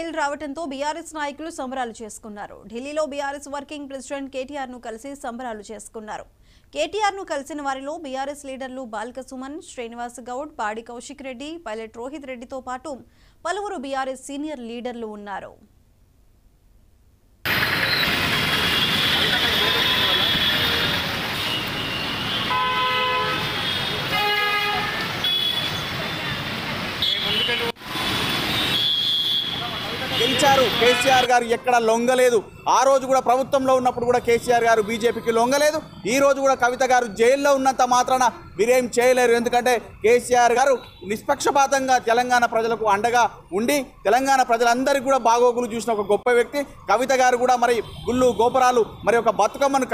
రావడంతో బీఆర్ఎస్ నాయకులు సంబరాలు చేసుకున్నారు. ఢిల్లీలో బీఆర్ఎస్ వర్కింగ్ ప్రెసిడెంట్ కేటీఆర్ ను కలిసి సంబరాలు చేసుకున్నారు. కేటీఆర్ ను కలిసిన వారిలో బీఆర్ఎస్ లీడర్లు బాల్క సుమన్, శ్రీనివాస్ గౌడ్, పాడి కౌశిక్ రెడ్డి, పైలట్ రోహిత్ రెడ్డితో పాటు పలువురు బీఆర్ఎస్ సీనియర్ లీడర్లు ఉన్నారు. గెలిచారు. కేసీఆర్ గారు ఎక్కడ లొంగలేదు. ఆ రోజు కూడా ప్రభుత్వంలో ఉన్నప్పుడు కూడా కేసీఆర్ గారు బీజేపీకి లొంగలేదు. ఈ రోజు కూడా కవిత గారు జైల్లో ఉన్నంత మాత్రాన మీరేం చేయలేరు. ఎందుకంటే కేసీఆర్ గారు నిష్పక్షపాతంగా తెలంగాణ ప్రజలకు అండగా ఉండి తెలంగాణ ప్రజలందరికీ కూడా బాగోగులు చూసిన ఒక గొప్ప వ్యక్తి. కవిత గారు కూడా మరి గుళ్ళు గోపురాలు మరి ఒక బతుకమ్మను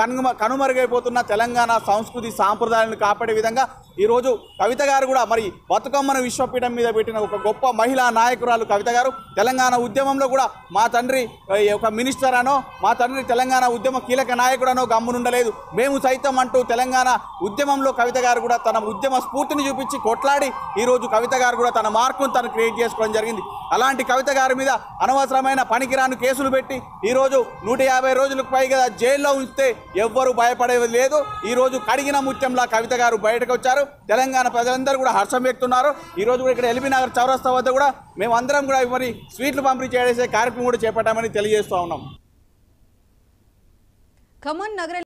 కనుమరుగైపోతున్న తెలంగాణ సంస్కృతి సాంప్రదాయాలను కాపాడే విధంగా ఈరోజు కవిత గారు కూడా మరి బతుకమ్మను విశ్వపీఠం మీద పెట్టిన ఒక గొప్ప మహిళా నాయకురాలు కవిత గారు. తెలంగాణ ఉద్యమంలో కూడా మా తండ్రి ఒక మినిస్టర్ అనో, మా తండ్రి తెలంగాణ ఉద్యమ కీలక నాయకుడనో గమ్మునుండలేదు. మేము సైతం అంటూ తెలంగాణ ఉద్యమంలో కవిత గారు కూడా తన ఉద్యమ స్ఫూర్తిని చూపించి కొట్లాడి ఈరోజు కవిత గారు కూడా తన మార్కును తను క్రియేట్ చేసుకోవడం జరిగింది. అలాంటి కవిత గారి మీద అనవసరమైన పనికిరాని కేసులు పెట్టి ఈరోజు 150 రోజులకు పైగా జైల్లో ఉంచితే ఎవ్వరూ భయపడేది లేదు. ఈరోజు కడిగిన ముత్యంలా కవిత గారు బయటకు వచ్చారు. తెలంగాణ ప్రజలందరూ కూడా హర్షం వ్యక్తున్నారు. ఈరోజు కూడా ఇక్కడ ఎల్బీ నగర్ చౌరస్తా వద్ద కూడా మేమందరం కూడా మరి స్వీట్లు పంపిణీ చేసే కార్యక్రమం కూడా చేపట్టామని తెలియజేస్తూ ఉన్నాం. ఖమ్మం నగర